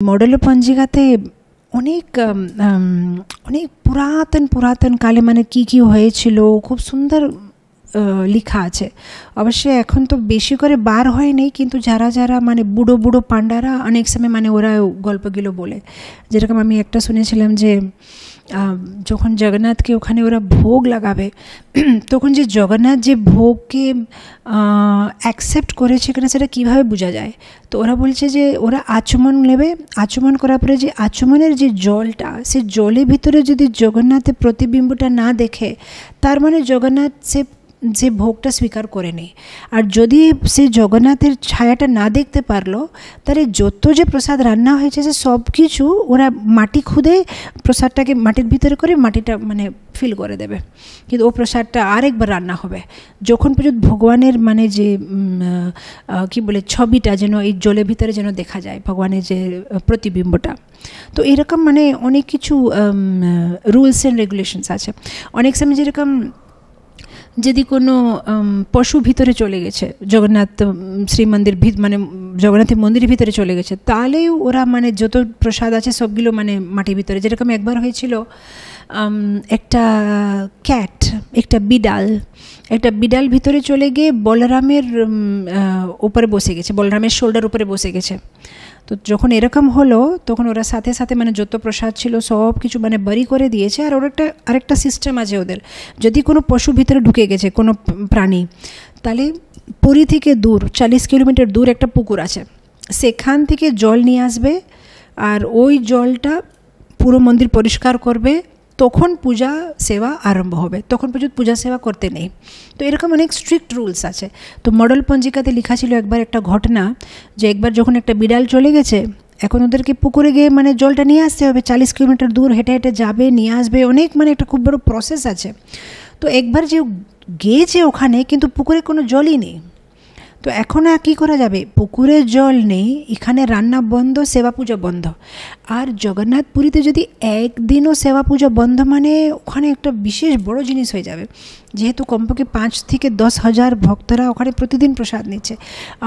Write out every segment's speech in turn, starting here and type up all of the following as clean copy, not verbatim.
Model পঞ্জিকাতে অনেক অনেক পুরাতন পুরাতন কালে মানে কি কি হয়েছিল খুব সুন্দর লেখা আছে। অবশ্যই এখন তো বেশি করে বার হয়নি, কিন্তু যারা যারা মানে বুড়ো বুড়ো পান্ডারা অনেক সময় মানে ওরা গল্পগুলো বলে। যেরকম আমি একটা শুনেছিলাম যে যখন জগন্নাথকে ওখানে ওরা ভোগ লাগাবে তখন যে জগন্নাথ যে ভোগকে অ্যাকসেপ্ট করেছে কিনা সেটা কীভাবে বোঝা যায়। তো ওরা বলছে যে ওরা আচমন নেবে, আচমন করার পরে যে আচমনের যে জলটা, সে জলের ভিতরে যদি জগন্নাথের প্রতিবিম্বটা না দেখে তার মানে জগন্নাথ যে ভোগটা স্বীকার করে নেই। আর যদি সে জগন্নাথের ছায়াটা না দেখতে পারলো তাহলে যত যে প্রসাদ রান্না হয়েছে সে সব কিছু ওরা মাটি খুদে প্রসাদটাকে মাটির ভিতরে করে মাটিটা মানে ফিল করে দেবে, কিন্তু ও প্রসাদটা আরেকবার রান্না হবে যখন পর্যন্ত ভগবানের মানে যে কি বলে ছবিটা যেন এই জলের ভিতরে যেন দেখা যায়, ভগবানের যে প্রতিবিম্বটা। তো এরকম মানে অনেক কিছু রুলস অ্যান্ড রেগুলেশনস আছে। অনেক সময় যেরকম যদি কোনো পশু ভিতরে চলে গেছে জগন্নাথ শ্রীমন্দির মানে জগন্নাথের মন্দিরের ভিতরে চলে গেছে, তাহলেও ওরা মানে যত প্রসাদ আছে সবগুলো মানে মাটির ভিতরে। যেরকম একবার হয়েছিল একটা ক্যাট, একটা বিড়াল ভিতরে চলে গিয়ে বলরামের উপরে বসে গেছে, বলরামের শোল্ডার উপরে বসে গেছে। তো যখন এরকম হলো তখন ওরা সাথে সাথে মানে যত প্রসাদ ছিল সব কিছু মানে বরি করে দিয়েছে। আর ওর আরেকটা সিস্টেম আছে ওদের, যদি কোনো পশু ভিতরে ঢুকে গেছে কোনো প্রাণী, তাহলে পুরী থেকে দূর 40 কিলোমিটার দূর একটা পুকুর আছে, সেখান থেকে জল নিয়ে আসবে আর ওই জলটা পুরো মন্দির পরিষ্কার করবে, তখন পূজা সেবা আরম্ভ হবে, তখন পর্যন্ত পূজা সেবা করতে নেই। তো এরকম অনেক স্ট্রিক্ট রুলস আছে। তো মডেল পঞ্জিকাতে লেখা ছিল একবার একটা ঘটনা, যে একবার যখন একটা বিড়াল চলে গেছে, এখন ওদেরকে পুকুরে গিয়ে মানে জলটা নিয়ে আসতে হবে, 40 কিলোমিটার দূর হেঁটে হেঁটে যাবে, নিয়ে আসবে, অনেক মানে একটা খুব বড় প্রসেস আছে। তো একবার যে গিয়েছে ওখানে, কিন্তু পুকুরে কোনো জলই নেই। তো এখন আর কী করা যাবে, পুকুরে জল নেই, এখানে রান্না বন্ধ, সেবা পূজা বন্ধ। আর জগন্নাথ পুরীতে যদি একদিনও সেবা পূজা বন্ধ মানে ওখানে একটা বিশেষ বড় জিনিস হয়ে যাবে, যেহেতু কমপক্ষে 5 থেকে 10 হাজার ভক্তরা ওখানে প্রতিদিন প্রসাদ নিচ্ছে।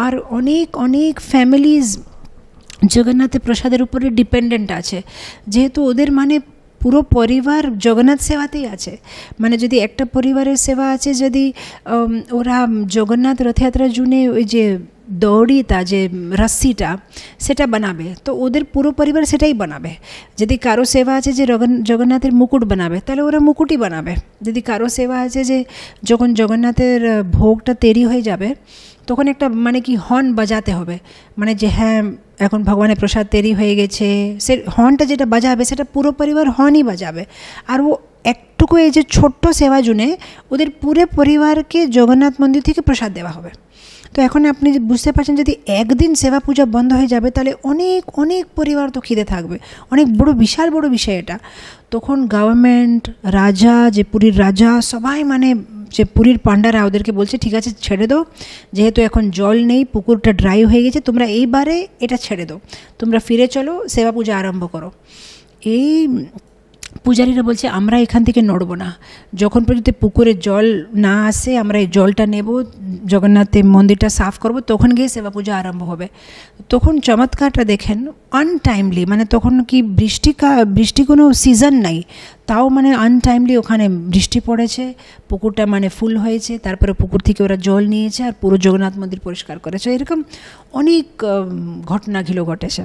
আর অনেক অনেক ফ্যামিলিজ জগন্নাথের প্রসাদের উপরে ডিপেন্ডেন্ট আছে, যেহেতু ওদের মানে পুরো পরিবার জগন্নাথ সেবাতেই আছে। মানে যদি একটা পরিবারের সেবা আছে, যদি ওরা জগন্নাথ রথযাত্রার জন্য ওই যে দড়িটা যে রশ্মিটা সেটা বানাবে, তো ওদের পুরো পরিবার সেটাই বানাবে। যদি কারো সেবা আছে যে জগন্নাথের মুকুট বানাবে, তাহলে ওরা মুকুটই বানাবে। যদি কারো সেবা আছে যে যখন জগন্নাথের ভোগটা তৈরি হয়ে যাবে তখন একটা মানে কি হর্ন বাজাতে হবে, মানে যে হ্যাঁ এখন ভগবানের প্রসাদ তৈরি হয়ে গেছে, সে হর্নটা যেটা বাজাবে সেটা পুরো পরিবার হর্নই বাজাবে। আর ও একটুকু এই যে ছোট্ট সেবা জুনে ওদের পুরো পরিবারকে জগন্নাথ মন্দির থেকে প্রসাদ দেওয়া হবে। তো এখন আপনি বুঝতে পারছেন, যদি একদিন সেবা পূজা বন্ধ হয়ে যাবে তাহলে অনেক অনেক পরিবার তো খিদে থাকবে, অনেক বড় বিশাল বড় বিষয় এটা। তখন গভর্নমেন্ট, রাজা, যে পুরীর রাজা, সবাই মানে যে পুরীর পান্ডারা ওদেরকে বলছে ঠিক আছে ছেড়ে দাও, যেহেতু এখন জল নেই, পুকুরটা ড্রাই হয়ে গেছে, তোমরা এইবারে এটা ছেড়ে দাও, তোমরা ফিরে চলো, সেবা পূজা আরম্ভ করো। এই পূজারীরা বলছে আমরা এখান থেকে নড়ব না, যখন পর্যন্ত পুকুরে জল না আসে আমরা এই জলটা নেব, জগন্নাথের মন্দিরটা সাফ করব, তখন গিয়ে সেবা পূজা আরম্ভ হবে। তখন চমৎকারটা দেখেন, আনটাইমলি, মানে তখন কি বৃষ্টি কোনো সিজন নাই, তাও মানে আনটাইমলি ওখানে বৃষ্টি পড়েছে, পুকুরটা মানে ফুল হয়েছে, তারপরে পুকুর থেকে ওরা জল নিয়েছে আর পুরো জগন্নাথ মন্দির পরিষ্কার করেছে। এরকম অনেক ঘটনাগুলো ঘটেছে।